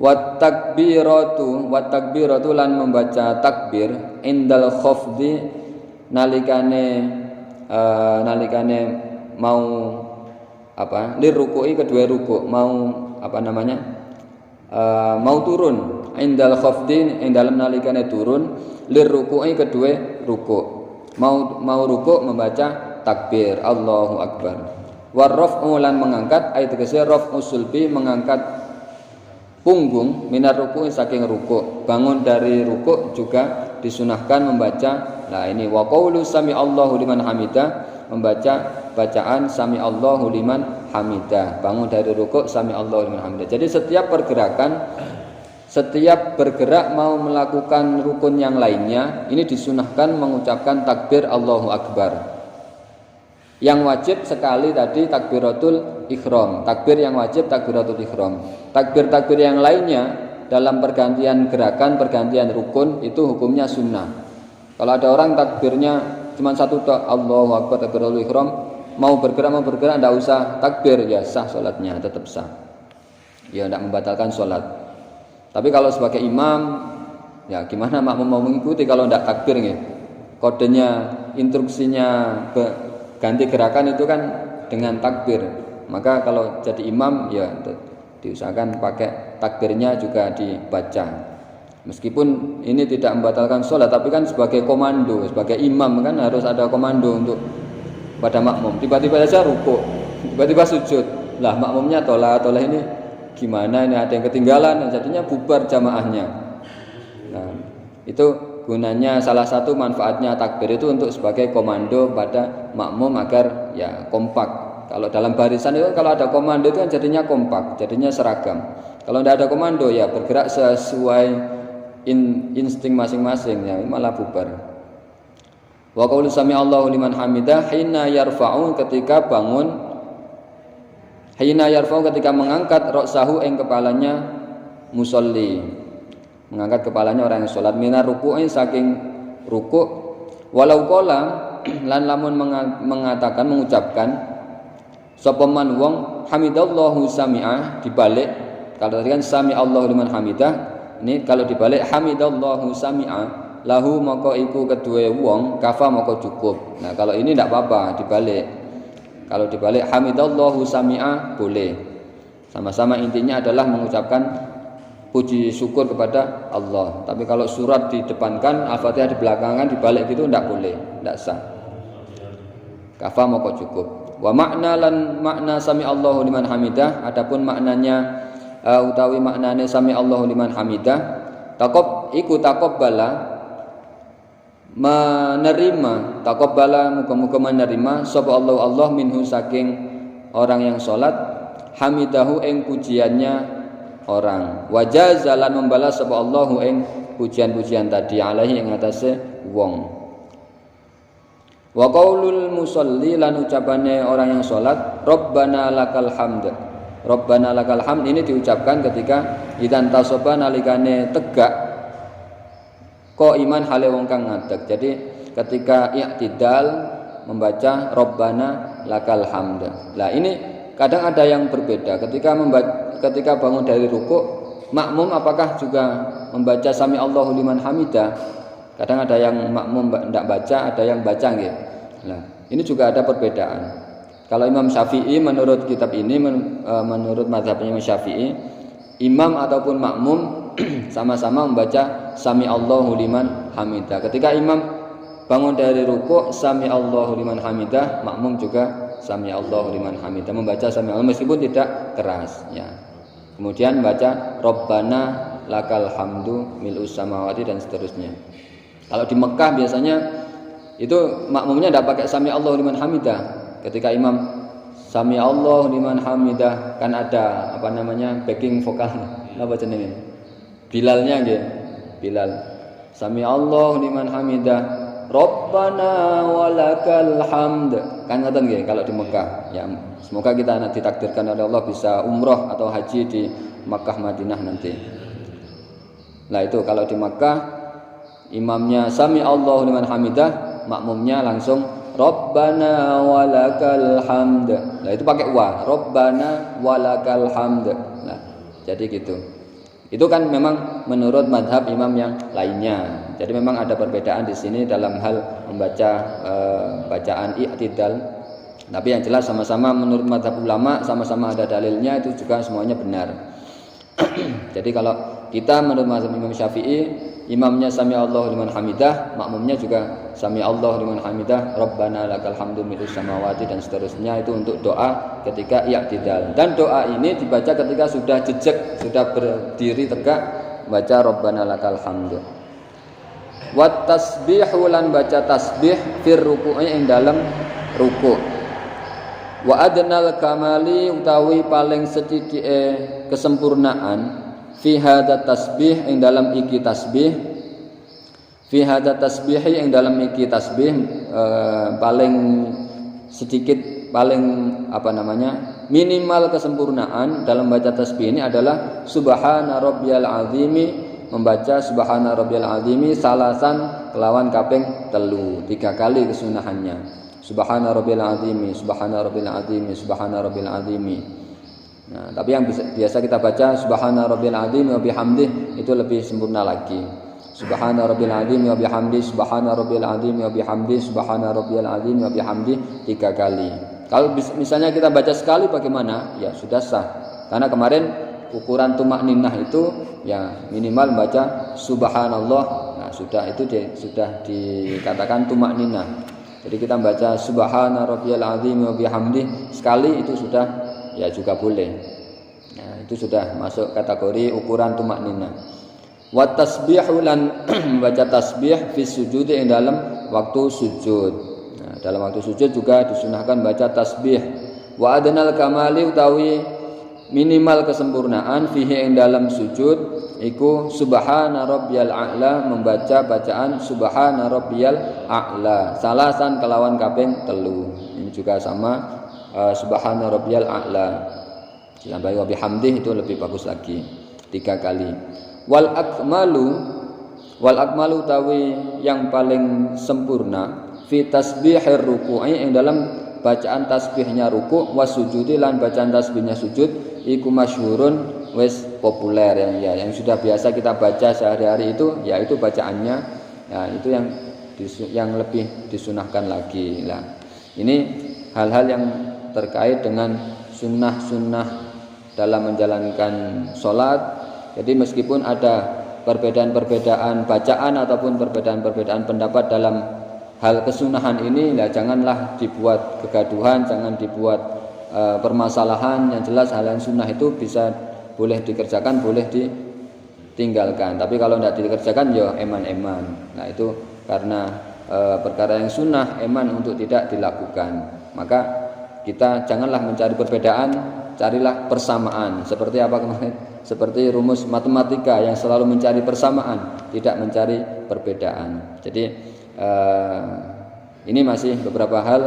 Wat takbiratu lan membaca takbir indal khafdi nalikane mau liruku'i kedua ruku' mau mau turun indal khafdi ing dalem nalikane turun liruku'i kedua ruku' mau ruku' membaca takbir Allahu akbar. Warraf'u lan mengangkat ayat tegese raf'u sulbi mengangkat punggung minar ruku' saking ruku'. Bangun dari ruku' juga disunahkan membaca ini wa qaulu sami Allahu liman hamidah, membaca bacaan sami Allahu liman hamidah. Bangun dari ruku' sami Allahu liman hamidah. Jadi setiap bergerak mau melakukan rukun yang lainnya ini disunahkan mengucapkan takbir Allahu akbar. Yang wajib sekali tadi takbiratul ihram. Takbir yang wajib takbiratul ihram. Takbir-takbir yang lainnya dalam pergantian gerakan, pergantian rukun itu hukumnya sunnah. Kalau ada orang takbirnya cuma satu tok, Allahu akbar takbiratul ihram, mau bergerak enggak usah takbir, ya sah salatnya, tetap sah. Ya enggak membatalkan salat. Tapi kalau sebagai imam, ya gimana makmum mau mengikuti kalau enggak takbir nggih? Kodenya, instruksinya ganti gerakan itu kan dengan takbir. Maka kalau jadi imam ya diusahakan pakai takbirnya juga dibaca. Meskipun ini tidak membatalkan sholat, tapi kan sebagai komando, sebagai imam kan harus ada komando untuk pada makmum. Tiba-tiba saja ruku', tiba-tiba sujud. Lah makmumnya toleh ini gimana, ini ada yang ketinggalan, jadinya bubar jamaahnya. Nah, itu gunanya, salah satu manfaatnya takbir itu untuk sebagai komando pada makmum agar ya kompak. Kalau dalam barisan itu kalau ada komando itu kan jadinya kompak, jadinya seragam. Kalau tidak ada komando ya bergerak sesuai insting masing-masing, ya malah bubar. Wa qaulu sami Allahu liman hamidah hina yarfa'u ketika ketika mengangkat ra'sahu ing kepalanya musolli, mengangkat kepalanya orang yang sholat minar ruku'in saking ruku'. Walau qala lan lamun mengucapkan sapa man wong hamidallahu sami'ah, dibalik kalau tadi kan sami Allahu liman hamidah, ini kalau dibalik hamidallahu sami'ah lahu maka iku kedua wong kafa maka cukup. Nah kalau ini tidak apa-apa dibalik. Kalau dibalik hamidallahu sami'ah boleh. Sama-sama intinya adalah mengucapkan puji syukur kepada Allah. Tapi kalau surat didepankan, Al-Fatihah di belakangan, dibalik gitu tidak boleh, tidak sah. Kafa maka cukup. Wa makna lan makna sami Allahu liman hamidah, adapun maknanya utawi maknane sami Allahu liman hamidah, taqabbala menerima, taqabbala muga-muga menerima sapa Allah minhu saking orang yang salat, hamidahu ing pujiannya orang, wajazalan membalas sapa Allahu ing pujian-pujian tadi alaihi ing atase wong. Wa qaulul musolli lan ucapane orang yang salat Rabbana lakal hamd. Rabbana lakal hamd ini diucapkan ketika idan tasoba nalikane tegak ko iman hale wong kang ngadeg. Jadi ketika i'tidal membaca Rabbana lakal hamd. Lah ini kadang ada yang berbeda ketika bangun dari ruku', makmum apakah juga membaca sami Allahu liman hamidah? Kadang ada yang makmum tidak baca, ada yang baca nggih. Nah, ini juga ada perbedaan. Kalau Imam Syafi'i menurut kitab ini menurut mazhabnya Imam Syafi'i, imam ataupun makmum sama-sama membaca sami Allahu liman hamidah. Ketika imam bangun dari ruku' sami Allahu liman hamidah, makmum juga sami Allahu liman hamidah, membaca sami Allah meskipun tidak keras ya. Kemudian baca Rabbana lakal hamdu mil'us samawati dan seterusnya. Kalau di Mekah biasanya itu makmumnya tidak pakai sami Allahu liman hamidah. Ketika imam sami Allahu liman hamidah kan ada backing vokal apa jenenge? Bilalnya nggih. Bilal. Sami Allahu liman hamidah. Rabbana walakal hamd. Kan ngoten nggih kalau di Mekah. Ya, semoga kita ditakdirkan oleh Allah bisa umroh atau haji di Makkah Madinah nanti. Nah itu kalau di Makkah imamnya sami Allahu liman hamidah, makmumnya langsung Rabbana walakal hamd. Nah itu pakai wa, Rabbana walakal hamd. Nah, jadi gitu. Itu kan memang menurut madhab imam yang lainnya. Jadi memang ada perbedaan di sini dalam hal membaca bacaan i'tidal. Tapi yang jelas sama-sama menurut madhab ulama, sama-sama ada dalilnya, itu juga semuanya benar. Jadi kalau kita menurut mazhab Imam Syafi'i, imamnya sami Allahu liman hamidah, makmumnya juga sami Allahu liman hamidah, Rabbana lakal hamdu mil'us samawati dan seterusnya. Itu untuk doa ketika i'tidal. Dan doa ini dibaca ketika sudah jejak, sudah berdiri tegak, baca Rabbana lakal hamdu. Wat tasbihu lan baca tasbih fir ruku'i ing dalam ruku'. Wa adnal kamali utawi paling sethithike kesempurnaan fi hadza tasbih ing dalam iki tasbih, fi hadza tasbihi ing dalam iki tasbih, paling sedikit, paling minimal kesempurnaan dalam baca tasbih ini adalah subhana rabbiyal azimi, membaca subhana rabbiyal azimi salasan kelawan kaping 3 kali kesunahannya. Subhana rabbil azimi, subhana rabbil azimi, subhana rabbil azimi. Nah, tapi yang biasa kita baca subhana rabbil azimi wa bihamdih itu lebih sempurna lagi. Subhana rabbil azimi wa bihamdih, subhana rabbil azimi wa bihamdih, subhana rabbil azimi wa bihamdih 3 kali. Kalau misalnya kita baca sekali bagaimana? Ya sudah sah. Karena kemarin ukuran tumakninah itu ya minimal membaca subhanallah. Nah, sudah itu sudah dikatakan tumakninah. Jadi kita baca subhana rabbiyal azim wa bihamdih sekali itu sudah ya juga boleh. Nah, itu sudah masuk kategori ukuran tumakninah. Wa tasbihu lan membaca tasbih fi sujud ing dalam waktu sujud. Nah, dalam waktu sujud juga disunahkan baca tasbih. Wa adnal kamali utawi minimal kesempurnaan fihi ing dalam sujud iku subhana rabbiyal a'la, membaca bacaan subhana rabbiyal a'la salasan kelawan kaping 3. Ini juga sama subhana rabbiyal a'la. Ditambah wa bihamdih itu lebih bagus lagi 3 kali. Wal akmalu tawi yang paling sempurna fi tasbihir ruku'i ing dalam bacaan tasbihnya ruku' wasujudi lan bacaan tasbihnya sujud iku masyhurun wis populer yang sudah biasa kita baca sehari-hari itu yaitu bacaannya ya itu yang lebih disunahkan lagi lah. Ini hal-hal yang terkait dengan sunnah-sunnah dalam menjalankan sholat. Jadi meskipun ada perbedaan-perbedaan bacaan ataupun perbedaan-perbedaan pendapat dalam hal kesunahan ini, ya janganlah dibuat kegaduhan, jangan dibuat permasalahan. Yang jelas hal yang sunnah itu boleh dikerjakan, boleh ditinggalkan. Tapi kalau tidak dikerjakan ya eman-eman. Nah itu karena perkara yang sunnah eman untuk tidak dilakukan. Maka kita janganlah mencari perbedaan, carilah persamaan. Seperti apa kemarin? Seperti rumus matematika yang selalu mencari persamaan, tidak mencari perbedaan. Jadi ini masih beberapa hal.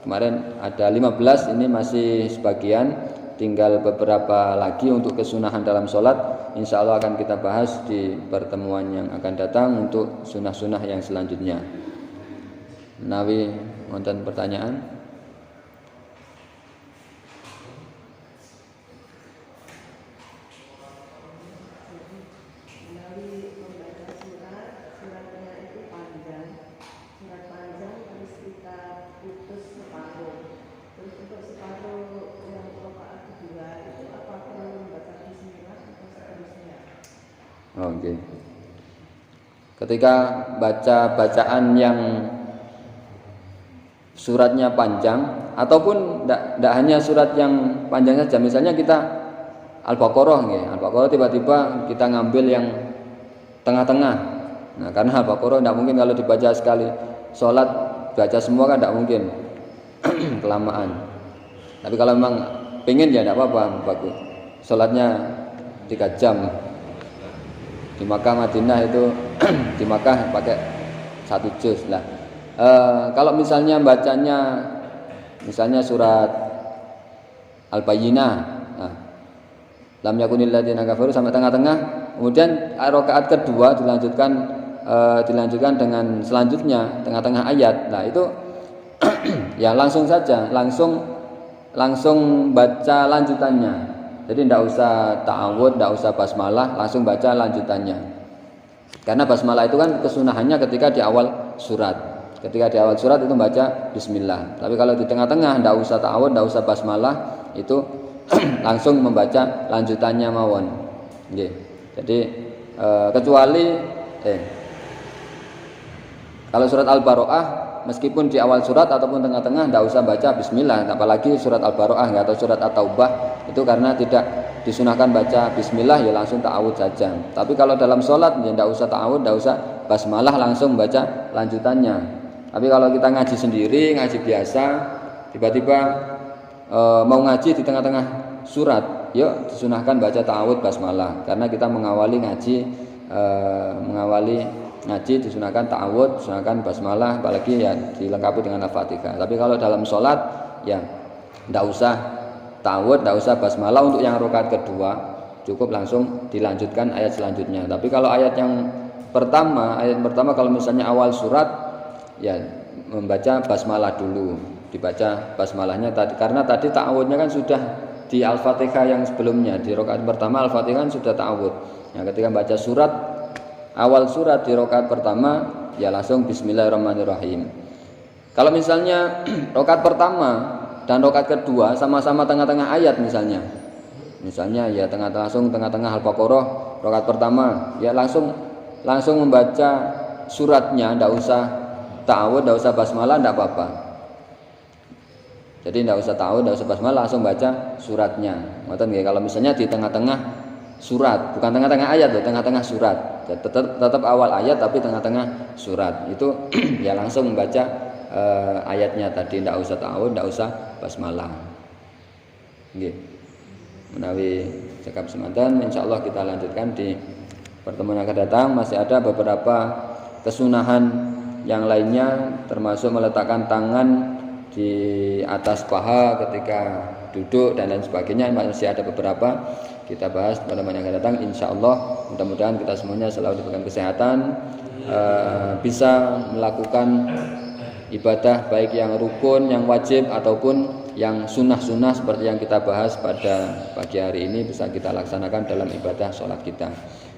Kemarin ada 15, ini masih sebagian, tinggal beberapa lagi untuk kesunahan dalam sholat. Insya Allah akan kita bahas di pertemuan yang akan datang untuk sunah-sunah yang selanjutnya. Nawi, wonten pertanyaan? Oke. Ketika baca bacaan yang suratnya panjang ataupun tidak hanya surat yang panjang saja, misalnya kita Al-Baqarah Al-Baqarah tiba-tiba kita ngambil yang tengah-tengah. Nah, karena Al-Baqarah tidak mungkin kalau dibaca sekali sholat baca semua kan tidak mungkin. Kelamaan. Tapi kalau memang pengen ya tidak apa-apa, bagus. Sholatnya 3 jam. Di Makkah Madinah itu di Makkah pakai 1 juz lah. Kalau misalnya bacanya misalnya surat Al-Bayyinah, lam yakunil ladzina kafaru sampai tengah-tengah, kemudian rakaat kedua dilanjutkan dengan selanjutnya tengah-tengah ayat. Nah, itu ya langsung saja langsung baca lanjutannya. Jadi tidak usah ta'awud, tidak usah basmalah, langsung baca lanjutannya. Karena basmalah itu kan kesunahannya ketika di awal surat. Ketika di awal surat itu baca bismillah. Tapi kalau di tengah-tengah tidak usah ta'awud, tidak usah basmalah, itu langsung membaca lanjutannya mawon. Jadi kecuali kalau surat Al-Baro'ah meskipun di awal surat ataupun tengah-tengah tidak usah baca bismillah, apalagi surat Al-Baro'ah atau surat At-Taubah itu karena tidak disunahkan baca bismillah, ya langsung ta'awud saja. Tapi kalau dalam sholat ya tidak usah ta'awud, tidak usah basmalah, langsung baca lanjutannya. Tapi kalau kita ngaji sendiri, ngaji biasa, tiba-tiba mau ngaji di tengah-tengah surat, yuk disunahkan baca ta'awud basmalah, karena kita mengawali ngaji disunahkan ta'awud, disunahkan basmalah, apalagi ya dilengkapi dengan Al-Fatihah. Tapi kalau dalam sholat ya tidak usah ta'awud, tidak usah basmalah. Untuk yang rakaat kedua cukup langsung dilanjutkan ayat selanjutnya. Tapi kalau ayat pertama kalau misalnya awal surat ya membaca basmalah dulu, dibaca basmalahnya tadi, karena tadi ta'awudnya kan sudah di Al-Fatihah yang sebelumnya. Di rakaat pertama Al-Fatihah kan sudah ta'awud. Nah, ketika baca awal surat di rakaat pertama ya langsung bismillahirrahmanirrahim. Kalau misalnya rakaat pertama dan rakaat kedua sama-sama tengah-tengah ayat misalnya ya tengah-tengah Al-Baqarah rakaat pertama ya langsung membaca suratnya, tidak usah ta'awud, tidak usah basmalah, tidak apa-apa. Jadi tidak usah ta'awud, tidak usah basmalah, langsung baca suratnya. Ngoten nggih. Kalau misalnya di tengah-tengah surat, bukan tengah-tengah ayat loh, tengah-tengah surat. Tetap awal ayat tapi tengah-tengah surat. Itu ya langsung membaca ayatnya tadi, tidak usah ta'awud, tidak usah basmalah. Nggih. Menawi cekap semanten, insyaallah kita lanjutkan di pertemuan akan datang. Masih ada beberapa kesunahan yang lainnya, termasuk meletakkan tangan di atas paha ketika duduk dan lain sebagainya. Masih ada beberapa, kita bahas pada yang akan datang insyaallah. Mudah-mudahan kita semuanya selalu diberikan kesehatan, bisa melakukan ibadah baik yang rukun, yang wajib ataupun yang sunnah-sunnah seperti yang kita bahas pada pagi hari ini, bisa kita laksanakan dalam ibadah sholat kita.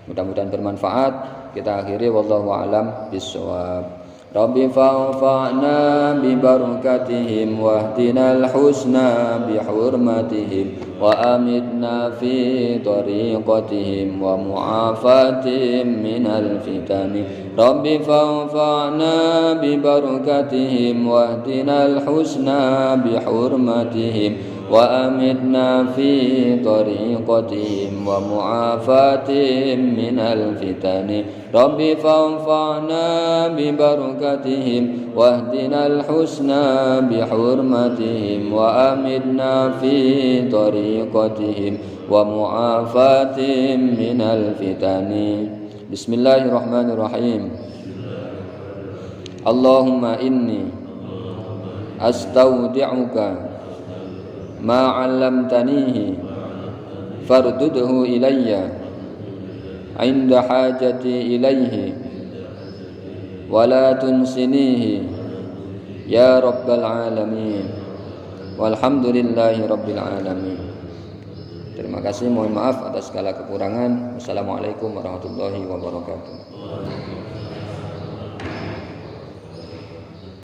Mudah-mudahan bermanfaat. Kita akhiri wallahu a'lam bishawab. Rabbi fa'fa'na bi barakatihim wahdinal husna bi hurmatihim wa amitna fi tariqatihim wa mu'afatihim minal fitani. Rabbi fa'fa'na bi barakatihim wahdinal husna bi hurmatihim wa amitna fi tariqatihim wa mu'afatihim minal fitani. Rabbi fa'fa'na bi barakatihim wahdinal husna bi hurmatihim wa amitna fi tariqatihim wa mu'afatihim minal fitani. Bismillahirrahmanirrahim. Allahumma inni astaudi'uka ma 'allamtanihi fardudhu ilayya 'inda hajati ilayhi wa la tunsinihi ya rabbal alamin walhamdulillahi rabbil alamin. Terima kasih, mohon maaf atas segala kekurangan. Wassalamualaikum warahmatullahi wabarakatuh.